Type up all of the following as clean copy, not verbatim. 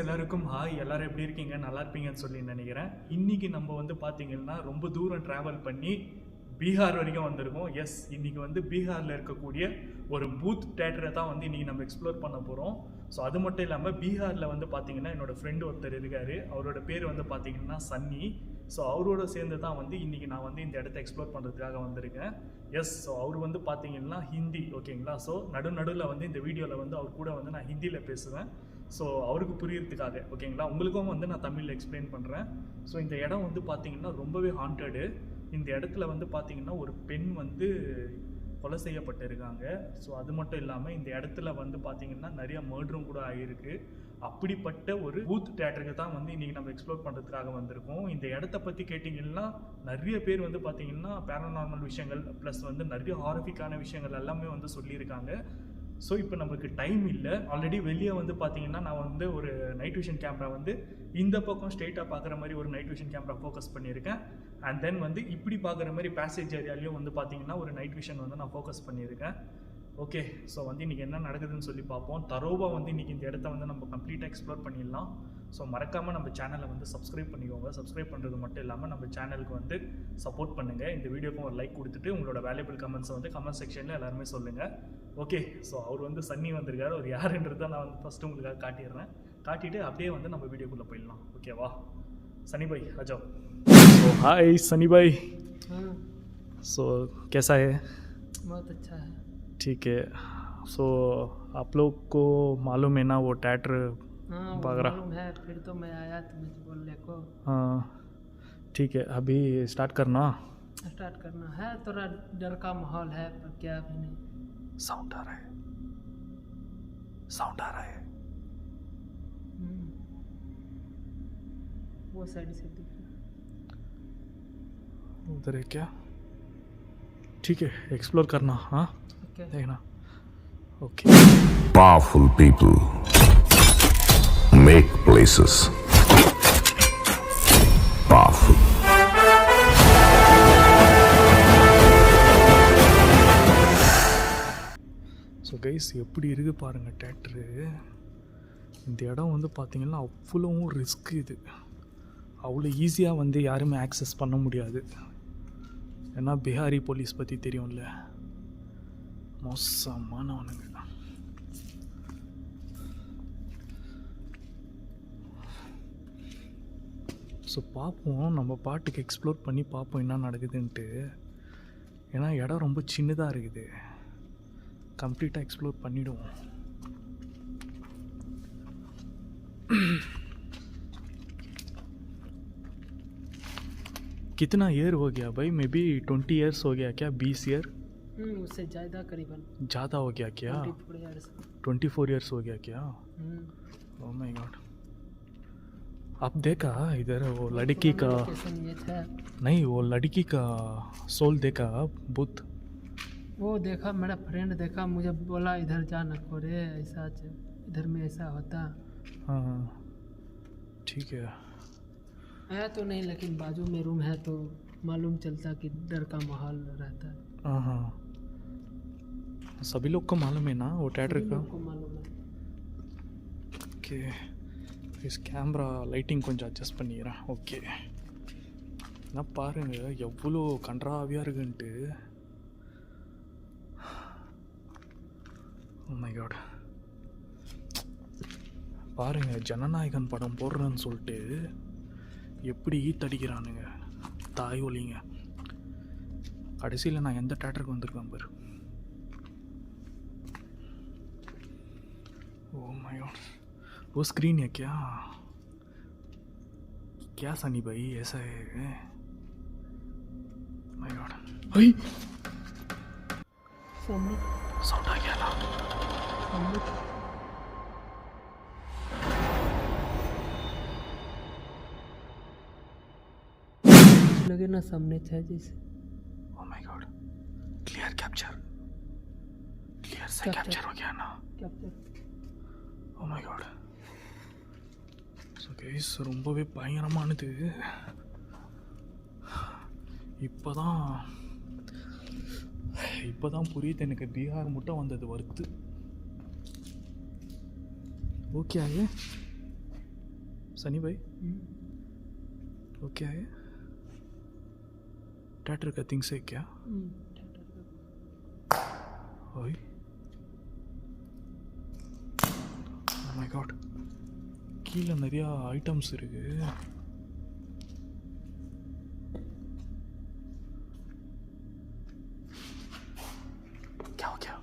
எல்லாருக்கும் ஹாய், எல்லாரும் எப்படி இருக்கீங்க? நல்லா இருப்பீங்கன்னு சொல்லி நினைக்கிறேன். இன்னைக்கு நம்ம வந்து பார்த்தீங்கன்னா ரொம்ப தூரம் ட்ராவல் பண்ணி பீகார் வரைக்கும் வந்திருக்கோம். எஸ், இன்னைக்கு வந்து பீகாரில் இருக்கக்கூடிய ஒரு பூத் தேட்டரை தான் வந்து இன்றைக்கி நம்ம எக்ஸ்ப்ளோர் பண்ண போகிறோம். ஸோ அது மட்டும் இல்லாமல் பீகாரில் வந்து பார்த்திங்கன்னா என்னோடய ஃப்ரெண்டு ஒருத்தர் இருக்கார். அவரோட பேர் வந்து பார்த்திங்கன்னா சன்னி. ஸோ அவரோட சேர்ந்து தான் வந்து இன்றைக்கி நான் வந்து இந்த இடத்த எக்ஸ்ப்ளோர் பண்ணுறதுக்காக வந்திருக்கேன். எஸ், ஸோ அவர் வந்து பார்த்திங்கன்னா ஹிந்தி, ஓகேங்களா? ஸோ நடுவில் வந்து இந்த வீடியோவில் வந்து அவர் கூட வந்து நான் ஹிந்தியில் பேசுவேன். ஸோ அவருக்கு புரியறதுக்காக, ஓகேங்களா? உங்களுக்கும் வந்து நான் தமிழில் எக்ஸ்பிளைன் பண்ணுறேன். ஸோ இந்த இடம் வந்து பார்த்திங்கன்னா ரொம்பவே ஹாண்டடு. இந்த இடத்துல வந்து பார்த்திங்கன்னா ஒரு பெண் வந்து கொலை செய்யப்பட்டிருக்காங்க. ஸோ அது மட்டும் இல்லாமல் இந்த இடத்துல வந்து பார்த்திங்கன்னா நிறைய மர்டரும் கூட ஆகியிருக்கு. அப்படிப்பட்ட ஒரு பூத் தேட்டருக்கு தான் வந்து இன்றைக்கி நம்ம எக்ஸ்ப்ளோர் பண்ணுறதுக்காக வந்திருக்கோம். இந்த இடத்த பற்றி கேட்டிங்கன்னா நிறைய பேர் வந்து பார்த்திங்கன்னா பேரநார்மல் விஷயங்கள் ப்ளஸ் வந்து நிறைய ஹாரிஃபிக்கான விஷயங்கள் எல்லாமே வந்து சொல்லியிருக்காங்க. ஸோ இப்போ நம்மளுக்கு டைம் இல்லை. ஆல்ரெடி வெளியே வந்து பார்த்தீங்கன்னா நான் வந்து ஒரு நைட் விஷன் கேமரா வந்து இந்த பக்கம் ஸ்ட்ரெயிட்டாக பார்க்குற மாதிரி ஒரு நைட் விஷன் கேமரா ஃபோக்கஸ் பண்ணியிருக்கேன். அண்ட் தென் வந்து இப்படி பார்க்குற மாதிரி பேசேஜ் ஏரியாலையும் வந்து பார்த்தீங்கன்னா ஒரு நைட் விஷன் வந்து நான் ஃபோக்கஸ் பண்ணியிருக்கேன். ஓகே, ஸோ வந்து இன்றைக்கி என்ன நடக்குதுன்னு சொல்லி பார்ப்போம். தரோவாக வந்து இன்றைக்கி இந்த இடத்த வந்து நம்ம கம்ப்ளீட்டாக எக்ஸ்ப்ளோர் பண்ணிடலாம். ஸோ மறக்காமல் நம்ம சேனலை வந்து சப்ஸ்கிரைப் பண்ணிக்கோங்க. சப்ஸ்கிரைப் பண்ணுறது மட்டும் இல்லாமல் நம்ம சேனலுக்கு வந்து சப்போர்ட் பண்ணுங்கள். இந்த வீடியோக்கும் ஒரு லைக் கொடுத்துட்டு உங்களோட வேல்யூபிள் கமெண்ட்ஸை வந்து கமெண்ட் செக்ஷனில் எல்லாருமே சொல்லுங்கள். ஓகே, ஸோ அவர் வந்து சன்னி வந்திருக்காரு. அவர் யாருன்றதை நான் வந்து ஃபஸ்ட்டு உங்களுக்காக காட்டிடுறேன். காட்டிட்டு அப்படியே வந்து நம்ம வீடியோக்குள்ளே போயிடலாம். ஓகேவா? सनी भाई आ जाओ. तो हाय सनी भाई. सो कैसा है? बहुत अच्छा है. ठीक है. सो आप लोग को मालूम है ना वो थिएटर वगैरह? मालूम है, फिर तो मैं आया तुम्हें बोलने को. हाँ ठीक है, अभी स्टार्ट करना है. थोड़ा डर का माहौल है पर क्या अभी नहीं. साउंड आ रहा है. वो साइड से दिख रहा है. उधर है क्या? ठीक है, एक्सप्लोर करना. हाँ ओके. देखना. Okay. Powerful people make places powerful. So guys, எப்படி இருக்குது பாருங்கள் தேட்ரு. இந்த இடம் வந்து பார்த்திங்கன்னா அவ்வளவும் ரிஸ்க். இது அவ்வளோ ஈஸியாக வந்து யாருமே ஆக்சஸ் பண்ண முடியாது. ஏன்னா பிஹாரி போலீஸ் பற்றி தெரியும்ல, மோசமானவனுங்க. ஸோ பார்ப்போம், நம்ம பாட்டுக்கு எக்ஸ்ப்ளோர் பண்ணி பார்ப்போம் என்ன நடக்குதுன்ட்டு. ஏன்னா இடம் ரொம்ப சின்னதாக இருக்குது. கம்ப்ளீட்டாக எக்ஸ்ப்ளோர் பண்ணிவிடுவோம். कितना ईयर हो गया भाई? मे बी 20 ईयर्स हो गया क्या? 20 ईयर? उससे ज़्यादा करीबन. ज़्यादा हो गया क्या? 24 ईयर्स हो गया क्या? Oh my God. आप देखा इधर वो लड़की का? नहीं, वो लड़की का सोल देखा बुत? वो देखा, मेरा फ्रेंड देखा, मुझे बोला इधर जा न रे, ऐसा इधर में ऐसा होता. हाँ ठीक है. आया तो नहीं, लेकिन बाजू में रूम है तो मालूम चलता कि डर का माहौल रहता है. हाँ, सभी लोग को मालूम है ना वो थिएटर का? मालूम है. ओके, इस கேமரா லைட்டிங் கொஞ்சம் அட்ஜஸ்ட் பண்ணிக்கிறேன். ஓகே, நான் பாருங்கள் எவ்வளோ கன்றாவியாக இருக்குன்ட்டு. Oh my god. பாருங்க, ஜனநாயகன் படம் போடுறேன்னு சொல்லிட்டு எப்படி ஈத்தடிக்கிறானுங்க தாய் ஒலிங்க. கடைசியில் நான் எந்த தேட்டருக்கு வந்திருக்கேன் பாரு. Oh my god. वो स्क्रीन है क्या? क्या सनी भाई ऐसा है? My god. भाई सामने साउंड आ गया ना. सामने लगे ना सामने था जैसे. Oh my god. Clear capture. Clear से कैप्चर हो गया ना. Capture. Oh my god. So guys, ரொம்பவே பயங்கரமானது. இப்போதான் புரியுது எனக்கு பீகார் மட்டும் வந்தது வருது. ஓகே ஆயே सनी भाई, ओके है थिएटर का थिंग्स है क्या? ओए oh my god, கீழே நிறையா ஐட்டம்ஸ் இருக்கு. क्या हो गया?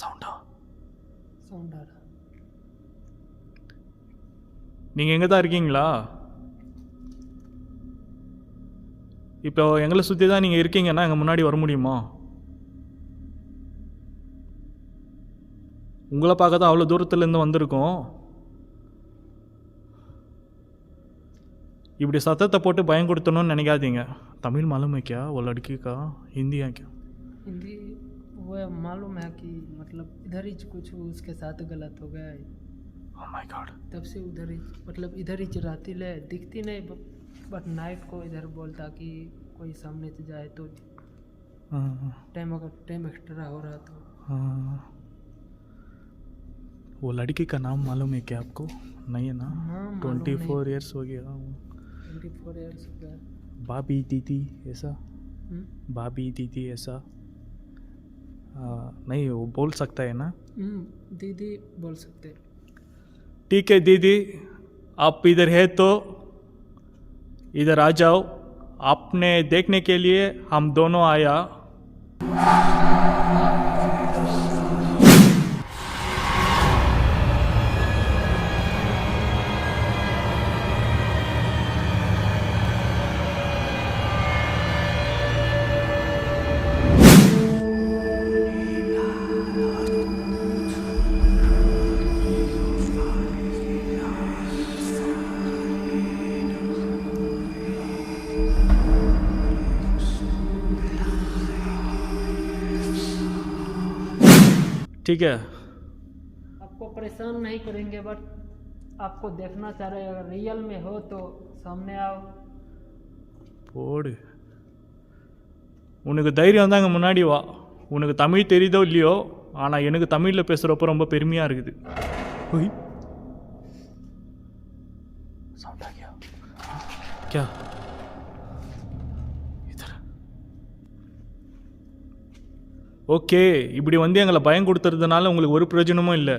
साउंड आ रहा. நீங்கள் எங்கே தான் இருக்கீங்களா? இப்போ எங்களை சுற்றி தான் நீங்கள் இருக்கீங்கன்னா எங்கள் முன்னாடி வர முடியுமா? உங்களை பார்க்க தான் அவ்வளோ தூரத்துலேருந்து வந்திருக்கோம். இப்படி சத்தத்தை போட்டு பயம் கொடுத்தணும்னு நினைக்காதீங்க. தமிழ் मालूम है क्या? वो लड़की का हिंदी है क्या? हिंदी वो मालूम है कि मतलब इधर ही कुछ उसके साथ गलत हो गया है. Oh my God. तब से उधर ही मतलब इधर ही रहती ले, दिखती नहीं बट नाइट को इधर बोलता कि कोई सामने से जाए तो टाइम एक्स्ट्रा हो रहा तो. वो लड़की का नाम मालूम है क्या आपको? नहीं है ना? 24 ईयर्स हो गया. 24 ईयर्स हो गया. भाभी दीदी ऐसा? भाभी दीदी ऐसा नहीं वो बोल सकता है ना? दीदी बोल सकते. ठीक है दीदी, आप इधर है तो इधर आ जाओ. आपने देखने के लिए हम दोनों आया. ठीक है, आपको परेशान नहीं करेंगे बट आपको देखना चाह रहे हैं. अगर रियल में हो तो सामने आओ. போடு, உனக்கு தைரியம் தாங்க முன்னாடி வா. உனக்கு தமிழ் தெரியுதோ இல்லையோ, ஆனால் எனக்கு தமிழில் பேசுகிறப்ப ரொம்ப பெருமையாக இருக்குது. ஓய் साउंड आ गया क्या? ओके, இப்படி வந்து எங்களை பயம் கொடுத்துறதுனால உங்களுக்கு ஒரு பிரயோஜனமும் இல்லை.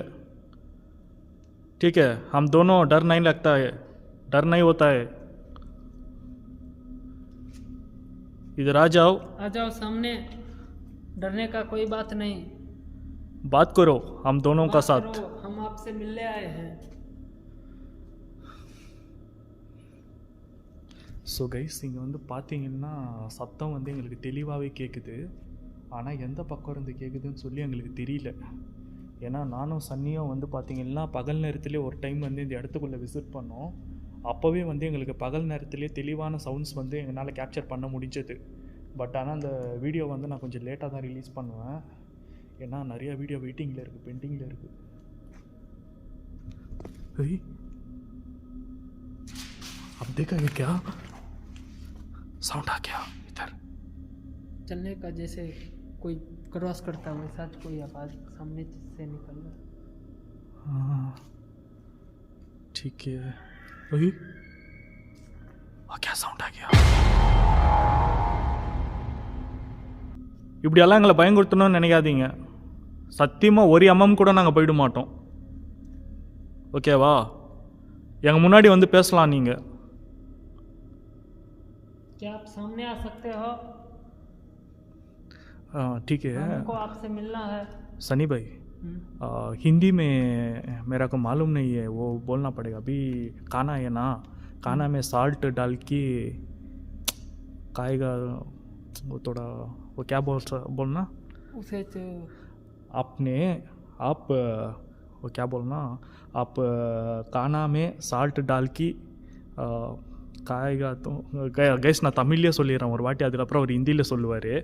ठीक है, हम दोनों डर नहीं लगता है, डर नहीं होता है. इधर आ जाओ सामने. डरने का कोई बात नहीं. बात करो हम दोनों का साथ. हम आपसे मिलने आए हैं. ஸோ கைஸ், இங்கே வந்து பார்த்தீங்கன்னா சத்தம் வந்து எங்களுக்கு தெளிவாகவே கேட்குது. ஆனால் எந்த பக்கம் இருந்து கேட்குதுன்னு சொல்லி எங்களுக்கு தெரியல. ஏன்னா நானும் சன்னியும் வந்து பார்த்திங்கன்னா பகல் நேரத்துலேயே ஒரு டைம் வந்து இந்த இடத்துக்குள்ளே விசிட் பண்ணோம். அப்போவே வந்து எங்களுக்கு பகல் நேரத்துலேயே தெளிவான சவுண்ட்ஸ் வந்து எங்களால் கேப்சர் பண்ண முடிஞ்சது. பட் ஆனால் அந்த வீடியோ வந்து நான் கொஞ்சம் லேட்டாக தான் ரிலீஸ் பண்ணுவேன். ஏன்னா நிறையா வீடியோ வெயிட்டிங்கில் இருக்குது, பெண்டிங்கில் இருக்குது. अब देखा है क्या? साउंड आ गया इधर. चलने का जैसे कोई क्रॉस करता वैसा कोई आवाज़ सामने से निकल रहा. हाँ ठीक है. वही क्या साउंड आ गया? இப்படியெல்லாம் எங்களை பயன்படுத்தணும்னு நினைக்காதீங்க. சத்தியமாக ஒரு எம்எம் கூட நாங்கள் போயிட மாட்டோம். ஓகேவா? எங்கள் முன்னாடி வந்து பேசலாம் நீங்கள். क्या आप सामने आ सकते हो? ठीक है. हमको आपसे मिलना है. सनी भाई, हिंदी में मेरा को मालूम नहीं है, वो बोलना पड़ेगा. अभी खाना है ना, खाना में साल्ट डाल के खाएगा, वो थोड़ा वो क्या बोलना उसे तो आपने आप वो क्या बोलना आप खाना में साल्ट डाल के காய்கா கைஸ் நான் தமிழ்லேயே சொல்லிடுறேன் ஒரு வாட்டி, அதுக்கப்புறம் அவர் ஹிந்தியில் சொல்லுவார்.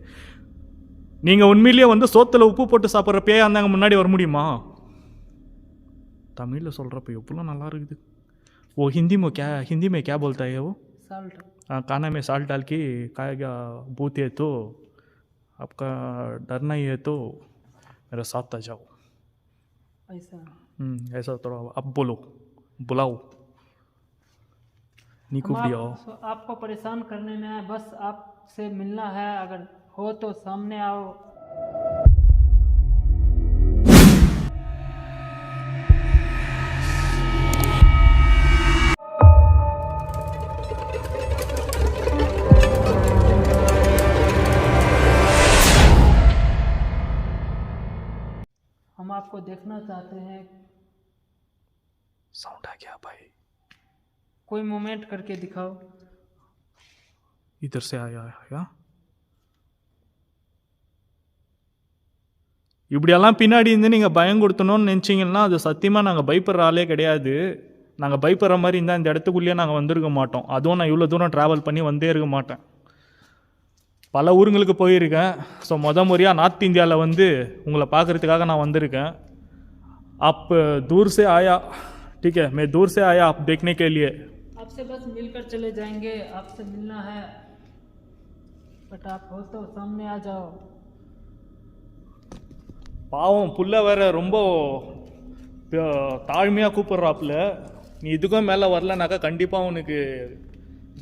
நீங்கள் உண்மையிலேயே வந்து சோத்தில் உப்பு போட்டு சாப்பிட்ற பேயா இருந்தாங்க முன்னாடி வர முடியுமா? தமிழில் சொல்கிறப்ப எவ்வளோ நல்லா இருக்குது. वो हिंदी में क्या बोलता है वो? साल्ट. खाना में साल्ट डाल के खाएगा, भूत है तो आपका डर नहीं है तो मेरा साथ आ जाओ. ऐसा. ऐसा थोड़ा अब बोलो, बुलाओ. आपको परेशान करने में है, बस आपसे मिलना है. अगर हो तो सामने आओ. हम आपको देखना चाहते हैं. साउंड आ गया भाई, कोई मोमेंट करके दिखाओ. इधर से आया है. இப்படியெல்லாம் பின்னாடி இருந்து நீங்கள் பயம் கொடுத்தணும்னு நினச்சிங்கன்னா அது சத்தியமாக நாங்கள் பயப்படுற ஆளே கிடையாது. நாங்கள் பயப்படுற மாதிரி இருந்தால் இந்த இடத்துக்குள்ளேயே நாங்கள் வந்திருக்க மாட்டோம். அதுவும் நான் இவ்வளோ தூரம் ட்ராவல் பண்ணி வந்தே இருக்க மாட்டேன். பல ஊருங்களுக்கு போயிருக்கேன். ஸோ முறையாக நார்த் இந்தியாவில் வந்து உங்களை பார்க்குறதுக்காக நான் வந்திருக்கேன். आप दूर से आया, ठीक है, मैं दूर से आया आप देखने के लिए. आपसे बस मिलकर चले जाएंगे, आपसे मिलना है, बट आप हो तो सामने आ जाओ. பாவம் புள்ள வேற ரொம்ப தாழ்மையாக கூப்பிட்றாப்புல. நீ இதுக்கும் மேலே வரலனாக்கா கண்டிப்பாக உனக்கு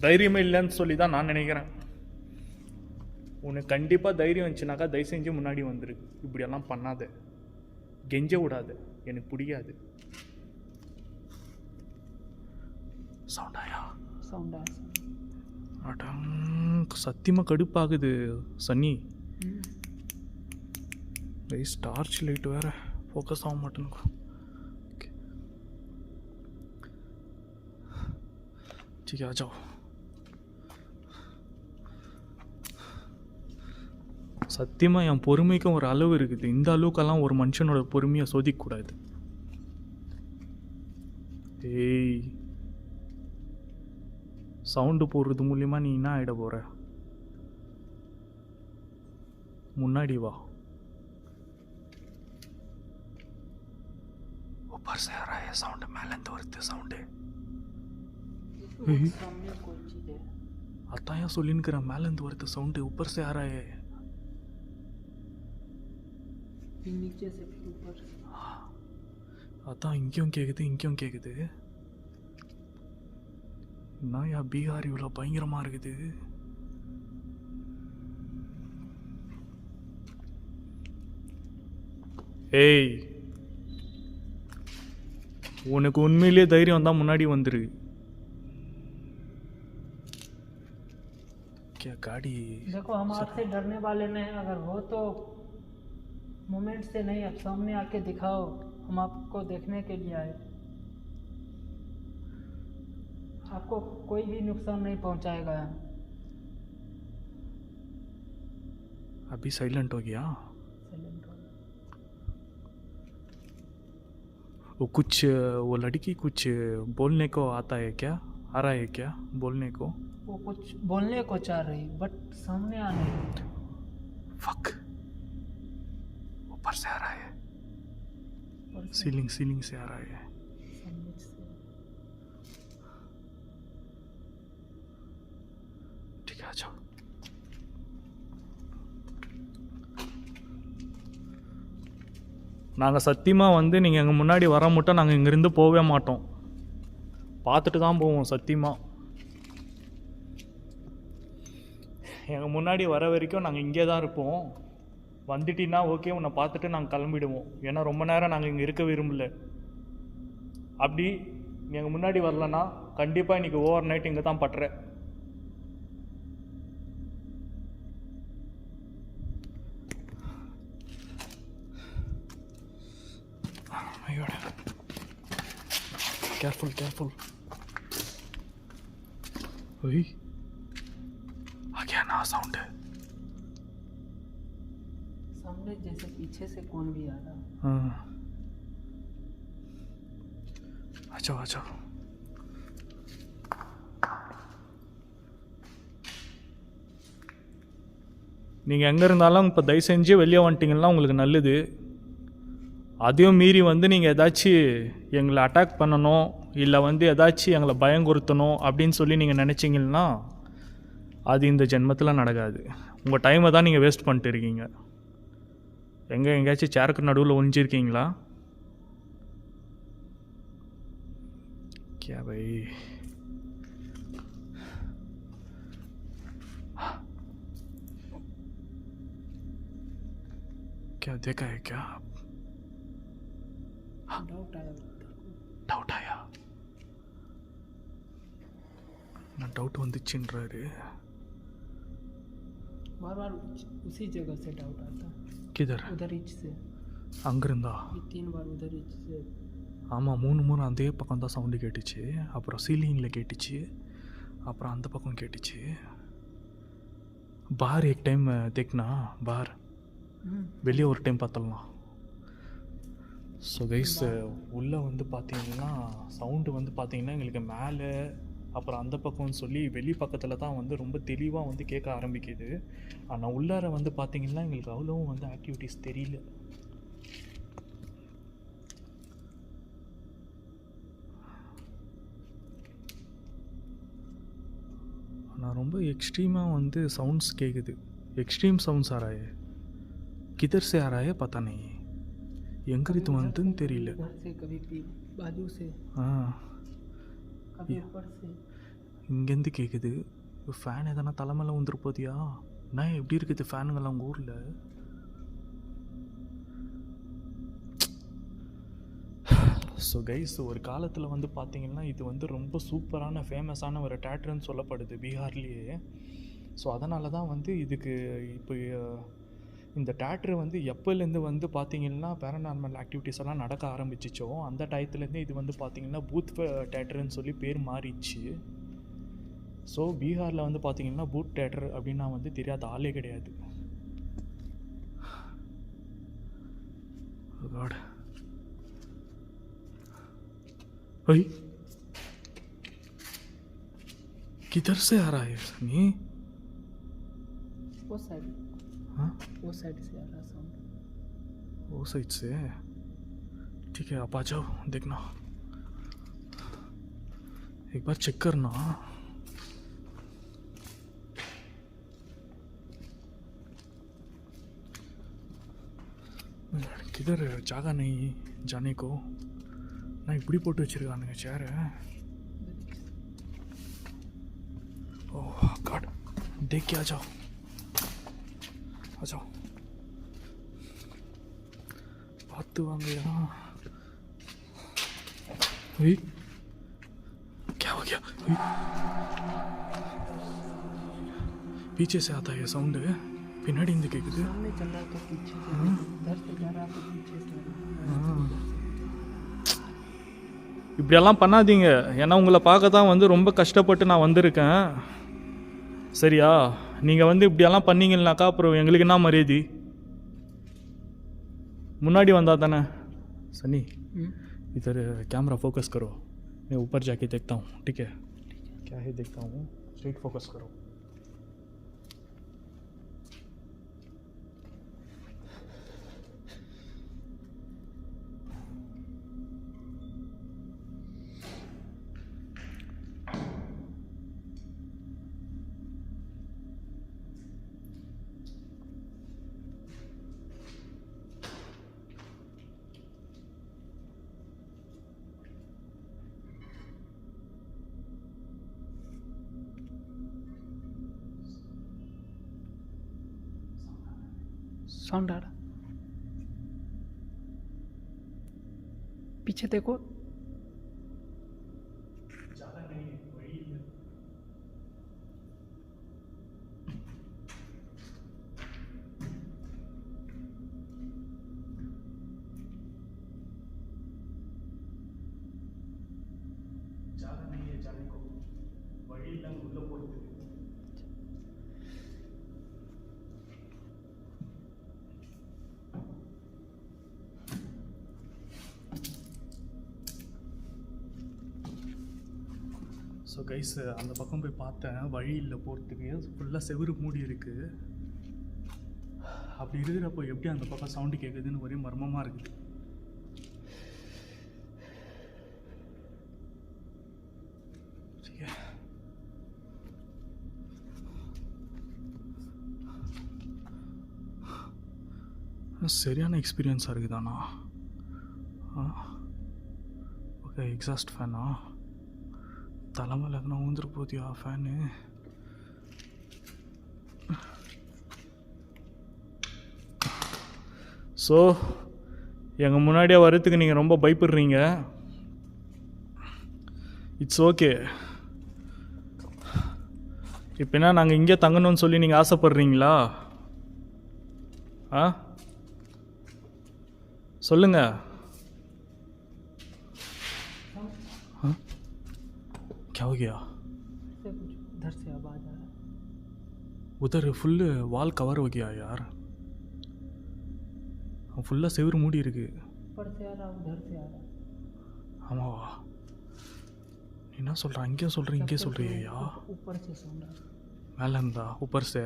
தைரியமே இல்லைன்னு சொல்லி தான் நான் நினைக்கிறேன். உனக்கு கண்டிப்பாக தைரியம் வந்துச்சுனாக்கா தயவு செஞ்சு முன்னாடி வந்துரு. இப்படியெல்லாம் பண்ணாத, கெஞ்ச விடாது, எனக்கு பிடிக்காது. சவுண்டாயா? சவுண்டா? அடங், சத்தியமாக கடுப்பாகுது சன்னி. டார்ச் லைட் வேறு ஃபோக்கஸ் ஆக மாட்டேனுங்க. ठीक है, आ जाओ. சத்தியமாக என் பொறுமைக்கும் ஒரு அளவு இருக்குது. இந்த அளவுக்கெல்லாம் ஒரு மனுஷனோட பொறுமையை சோதிக்கக்கூடாது. ஏய், சவுண்டு போடுறது மூலியமா நீ என்ன ஆகிட போகிற? முன்னாடி வா. ऊपर से आ रहा है साउंड, மேலேருந்து வருது சவுண்டு. सामने कोई चीज है. அதான் ஏன் சொல்லின்னுக்கிறேன், மேலேருந்து வருது சவுண்டு. ऊपर से आ रहा है. नीचे से फिर ऊपर. அதான் இங்கேயும் கேட்குது இங்கேயும் கேட்குது. நான் யா பீகார் இவ்வளோ பயங்கரமாக இருக்குது. ஏய், உனக்கு உண்மையிலேயே தைரியம் தான் முன்னாடி வந்துரு. क्या गाड़ी? देखो हम आपसे डरने वाले नहीं, अगर हो तो मोमेंट से नहीं, आप सामने आके दिखाओ, हम आपको देखने के लिए आए. आपको कोई भी नुकसान नहीं पहुंचाएगा. अभी साइलेंट हो गया. वो लड़की कुछ बोलने को आता है क्या? आ रहा है क्या बोलने को? वो कुछ बोलने को चाह रही, बट सामने आ नहीं. फक, ऊपर से आ रहा है, सीलिंग से आ रहा है. ठीक है, आ जाओ. நாங்கள் சத்தியமாக வந்து நீங்கள் எங்கள் முன்னாடி வர மட்டும் நாங்கள் இங்கேருந்து போகவே மாட்டோம். பார்த்துட்டு தான் போவோம். சத்தியமாக எங்கள் முன்னாடி வர வரைக்கும் நாங்கள் இங்கே தான் இருப்போம். வந்துட்டீங்கன்னா ஓகே, உன்னை பார்த்துட்டு நாங்கள் கிளம்பிடுவோம். ஏன்னா ரொம்ப நேரம் நாங்கள் இங்கே இருக்க விரும்பல. அப்படி நீ எங்கள் முன்னாடி வரலன்னா கண்டிப்பாக இன்றைக்கி ஓவர் நைட் இங்கே தான் பட்டுற. Careful careful. ओए आ गया ना साउंड? सामने जैसे पीछे से कौन भी आ रहा. हाँ आ जाओ आ जाओ. நீங்கள் எங்கே இருந்தாலும் இப்போ தயவு செஞ்சு வெளியே வந்துட்டிங்கன்னா உங்களுக்கு நல்லது. அதையும் மீறி வந்து நீங்கள் ஏதாச்சும் எங்களை அட்டாக் பண்ணணும், இல்லை வந்து ஏதாச்சும் எங்களை பயங்குறுத்தணும் அப்படின்னு சொல்லி நீங்கள் நினச்சிங்கன்னா அது இந்த ஜென்மத்தில் நடக்காது. உங்கள் டைமை தான் நீங்கள் வேஸ்ட் பண்ணிட்டு இருக்கீங்க. எங்கேயாச்சும் சேருக்கு நடுவில் ஒழிஞ்சிருக்கீங்களா? क्या भाई क्या देखा है क्या? डाउट आया ना? डाउट வந்துச்சுன்றாரு. बार बार उसी जगह से डाउट आता. किधर? उधर ईच से. அங்கிருந்தா? 3 बार उधर ईच से. ஆமாம், 3 அதே பக்கம் தான் சவுண்டு கேட்டுச்சு. அப்புறம் சீலிங்கில் கேட்டுச்சு, அப்புறம் அந்த பக்கம் கேட்டுச்சு. பார் एक टाइम देखना, பார் வெளியே ஒரு டைம் பார்த்துடலாம். ஸோ கைஸ், உள்ளே வந்து பார்த்தீங்கன்னா சவுண்டு வந்து பார்த்தீங்கன்னா எங்களுக்கு மேலே அப்புறம் அந்த பக்கம்னு சொல்லி வெளி பக்கத்தில் தான் வந்து ரொம்ப தெளிவாக வந்து கேட்க ஆரம்பிக்குது. ஆனால் உள்ளார வந்து பார்த்தீங்கன்னா எங்களுக்கு அவ்வளோவும் வந்து ஆக்டிவிட்டீஸ் தெரியல. ஆனால் ரொம்ப எக்ஸ்ட்ரீமாக வந்து சவுண்ட்ஸ் கேட்குது. एक्सट्रीम साउंड्स आ रहा है. किधर से आ रहा है पता नहीं, எங்கிருந்து வந்துன்னு தெரியல. बाजू से, कभी ऊपर से, இங்கேருந்து கேட்குது. ஃபேன் எதனா தலைமையில் வந்துரு போதியா? நான் எப்படி இருக்குது ஃபேனுங்கெல்லாம் உங்கள் ஊரில்? ஸோ கைஸ், ஒரு காலத்தில் வந்து பார்த்திங்கன்னா இது வந்து ரொம்ப சூப்பரான ஃபேமஸான ஒரு தேட்டர்னு சொல்லப்படுது பீகார்லேயே. ஸோ அதனால தான் வந்து இதுக்கு இப்போ இந்த தேட்ரு வந்து எப்போலேருந்து வந்து பார்த்திங்கன்னா பேரநார்மல் ஆக்டிவிட்டீஸ் எல்லாம் நடக்க ஆரம்பிச்சிச்சோ அந்த டயத்துலேருந்து இது வந்து பார்த்திங்கன்னா பூத் தேட்டருன்னு சொல்லி பேர் மாறிடுச்சு. ஸோ பீகாரில் வந்து பார்த்திங்கன்னா பூத் தேட்டர் அப்படின்னா வந்து தெரியாத ஆளே கிடையாது. காட், ओए किधर से आ रहा है सनी? वो साइड. हाँ, वो साइड से आ रहा साउंड. वो साइड से? ठीक है, आप आ जाओ, देखना एक बार, चेक करना. किधर जगह नहीं जाने को? நான் இப்படி போட்டு வச்சுருக்கானுங்க சேரை. ஓ காட், देख के आ जाओ, आ जाओ, பார்த்து வாங்கயா. क्या हो गया? पीछे से आता है साउंड, பின்னாடி இருந்து கேக்குது. सामने चल रहा तो पीछे से, इधर से जा रहा तो पीछे से. இப்படியெல்லாம் பண்ணாதீங்க. ஏன்னா உங்களை பார்க்க தான் வந்து ரொம்ப கஷ்டப்பட்டு நான் வந்திருக்கேன். சரியா? நீங்கள் வந்து இப்படியெல்லாம் பண்ணீங்கன்னாக்கா அப்புறம் எங்களுக்கு என்ன மரியாதை? मुन्नाडी वंदा था ना सनी, इधर कैमरा फोकस करो, मैं ऊपर जाके देखता हूँ. ठीक है? क्या है देखता हूँ, स्ट्रेट फोकस करो. साउंड आ रहा, पीछे देखो। ज़्यादा नहीं है, वही है। ज़्यादा नहीं है जाने को, वही लंग उल्लो போடுது. ஸோ கைஸ் அந்த பக்கம் போய் பார்த்தேன், வழி இல்லை போகிறதுக்கு, ஃபுல்லாக செவுரு மூடி இருக்குது. அப்படி இருக்கிறப்போ எப்படி அந்த பக்கம் சவுண்டு கேட்குதுன்னு ஒரே மர்மமாக இருக்குது. சரியான எக்ஸ்பீரியன்ஸாக இருக்குதாண்ணா. ஓகே, எக்ஸாஸ்ட் ஃபேனா தலைமையில் எதனா ஊந்துரு போதியா ஃபேனு. ஸோ எங்கள் முன்னாடியே வரத்துக்கு நீங்கள் ரொம்ப பயப்படுறீங்க. It's okay. இப்போ என்ன நாங்கள் இங்கே தங்கணும்னு சொல்லி நீங்கள் ஆசைப்படுறீங்களா? ஆ சொல்லுங்க. क्या हो गया? कुछ उधर से आवाज आ रहा है. उधर फुल वाल कवर हो गया यार, फुल्ला सेवर मूडी இருக்கு. ऊपर से आ रहा, उधर से आ रहा. ஆமாவா? என்ன சொல்ற? அங்கே சொல்ற இங்கே சொல்றியா? ऊपर से सुन रहा. மேல இருந்தா ऊपर से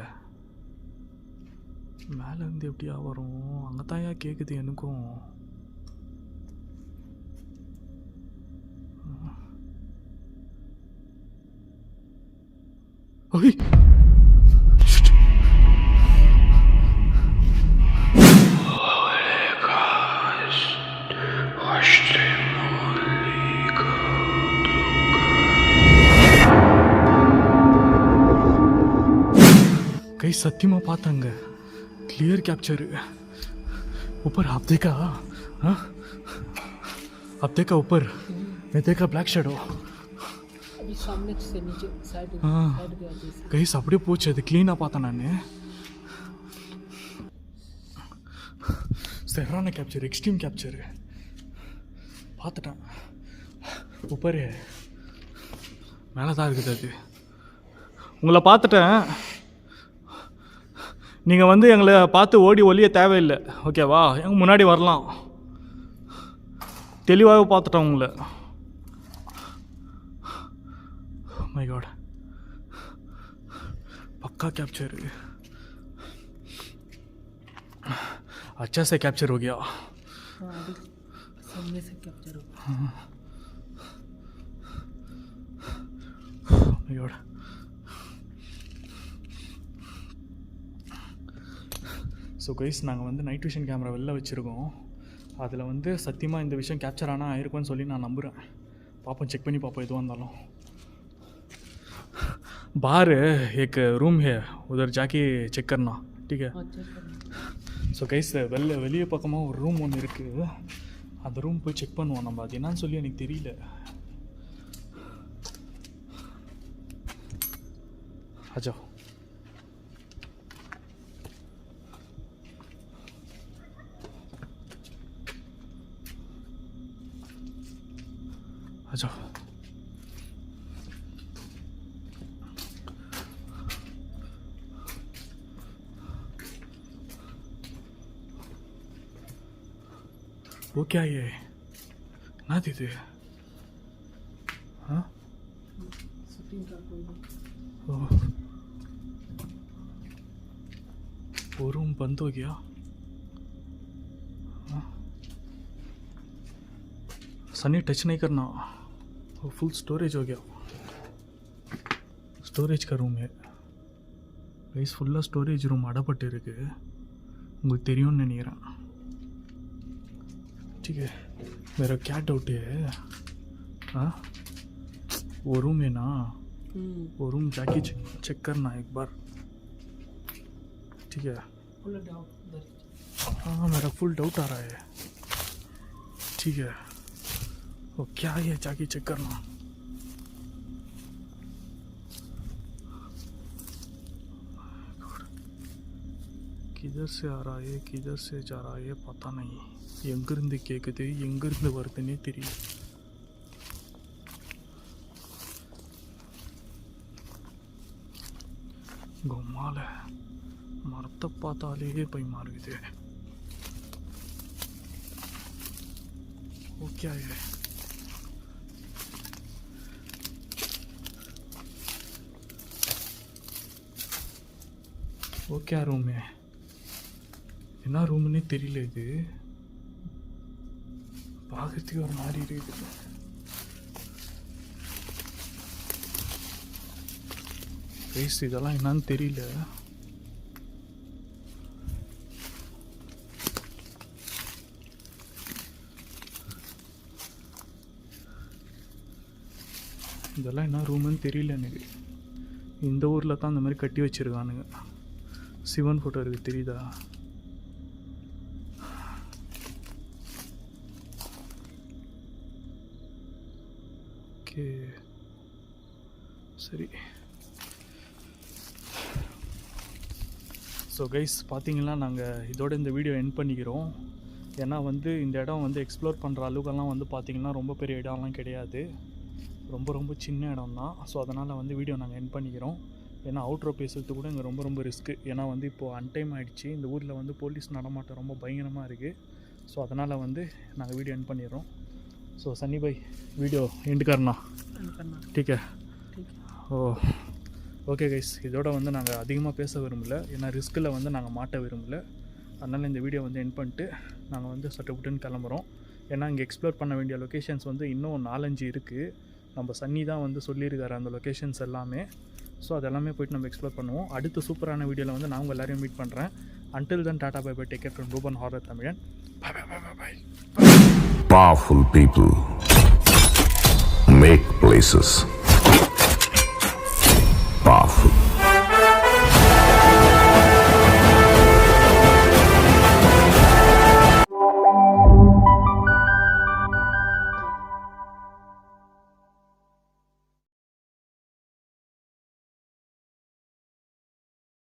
மேல இருந்து எப்படியா வரும்? அங்கே தான் யா கேட்குது எனக்கும். ஓய் कई सत्यमा पातांग क्लियर कैप्चर ऊपर. आप देखा? हाँ आप देखा ऊपर? मैं देखा ब्लैक शेडो. अभी सामने से नीचे साइड हाँ. साइड गया जैसे. कई அப்படியே போச்சு. அது க்ளீனாக பார்த்தேன் நான். சரியான கேப்சர், எக்ஸ்ட்ரீம் கேப்சரு பார்த்துட்டேன். உப்பரு மேலே தான் இருக்குது. அது உங்களை பார்த்துட்டேன். நீங்கள் வந்து எங்களை பார்த்து ஓடி ஒளிய தேவையில்லை, ஓகேவா? எங்கள் முன்னாடி வரலாம். தெளிவாக பார்த்துட்டேன் உங்களை. மை गॉड, पक्का कैप्चर, अच्छा से कैप्चर हो गया. हाँ, अभी सामने से कैप्चर हो गया. My God. ஸோ கைஸ், நாங்கள் வந்து நைட் விஷன் கேமரா வெளில வச்சுருக்கோம். அதில் வந்து சத்தியமாக இந்த விஷயம் கேப்சர் ஆனால் ஆயிருக்கும்னு சொல்லி நான் நம்புகிறேன். பார்ப்போம், செக் பண்ணி பார்ப்போம் எதுவாக இருந்தாலும். बाहर एक रूम है, उधर जाके चेक करना, ठीक है? ஸோ கைஸ், வெளியே பக்கமாக ஒரு ரூம் ஒன்று இருக்குது. அந்த ரூம் போய் செக் பண்ணுவோம் நம்ம. அது என்னன்னு சொல்லி எனக்கு தெரியல. அஜா அஜா वो क्या है? ना दीदी, हाँ शूटिंग का कोई वो रूम बंद हो गया. हाँ? सनी टच नहीं करना, वो फुल स्टोरेज हो गया. स्टोरेज का रूम है கைஸ். ஃபுல்லாக ஸ்டோரேஜ் ரூம் அடப்பட்டு இருக்கு. உங்களுக்கு தெரியும்னு நினைக்கிறேன். ठीक है, मेरा क्या डाउट है? हाँ, वो रूम है ना, वो रूम जाके चेक करना एक बार, ठीक है? डाउट उधर. हाँ मेरा फुल डाउट आ रहा है. ठीक है वो क्या है जाके चेक करना. किधर से आ रहा है किधर से जा रहा है पता नहीं. எங்கிருந்து கேட்குது எங்கிருந்து வருதுன்னே தெரியல. கும்மால மரத்தை பார்த்தாலே பயமா இருக்குது. ஓகே ஓகே ரூமு என்ன ரூம்னே தெரியல. இது பார்க்கறதுக்கு ஒரு மாதிரி இருக்குது. கைஸ் இதெல்லாம் என்னன்னு தெரியல. இதெல்லாம் என்ன ரூம்னு தெரியல எனக்கு. இந்த ஊரில் தான் அந்த மாதிரி கட்டி வச்சுருக்கானுங்க. சிவன் ஃபோட்டோ இருக்குது தெரியுதா? ஓகே சரி. ஸோ கைஸ் பார்த்தீங்கன்னா நாங்கள் இதோட இந்த வீடியோ எண்ட் பண்ணிக்கிறோம். ஏன்னா வந்து இந்த இடம் வந்து எக்ஸ்ப்ளோர் பண்ணுற அளவுக்கெல்லாம் வந்து பார்த்திங்கன்னா ரொம்ப பெரிய இடம்லாம் கிடையாது. ரொம்ப ரொம்ப சின்ன இடம் தான். ஸோ அதனால் வந்து வீடியோ நாங்கள் எண்ட் பண்ணிக்கிறோம். ஏன்னா அவுட்ரோ பேசுறது கூட இங்கே ரொம்ப ரொம்ப ரிஸ்க்கு. ஏன்னா வந்து இப்போது அன்டைம் ஆகிடுச்சு. இந்த ஊரில் வந்து போலீஸ் நடமாட்டம் ரொம்ப பயங்கரமாக இருக்குது. ஸோ அதனால் வந்து நாங்கள் வீடியோ எண்ட் பண்ணிடுறோம். ஸோ சன்னி பாய் வீடியோ எண்ட் करना ठीक है. ஓ ஓகே கைஸ் இதோட வந்து நாங்கள் அதிகமாக பேச விரும்பல. ஏன்னா ரிஸ்கில் வந்து நாங்கள் மாட்ட விரும்பல. அதனால் இந்த வீடியோ வந்து எண்ட் பண்ணிட்டு நாங்கள் வந்து சட்டப்புட்டுன்னு கிளம்புறோம். ஏன்னா இங்கே எக்ஸ்ப்ளோர் பண்ண வேண்டிய லொக்கேஷன்ஸ் வந்து இன்னும் 4-5 இருக்குது. நம்ம சன்னி தான் வந்து சொல்லியிருக்காரு அந்த லொக்கேஷன்ஸ் எல்லாமே. ஸோ அதெல்லாமே போய்ட்டு நம்ம எக்ஸ்ப்ளோர் பண்ணுவோம். அடுத்த சூப்பரான வீடியோவில் வந்து நான் உங்கள் எல்லாரையும் மீட் பண்ணுறேன். Until then, Tata bye bye. Take care from Ruben Horror Tamilan. Bye bye bye bye bye. Powerful people make places.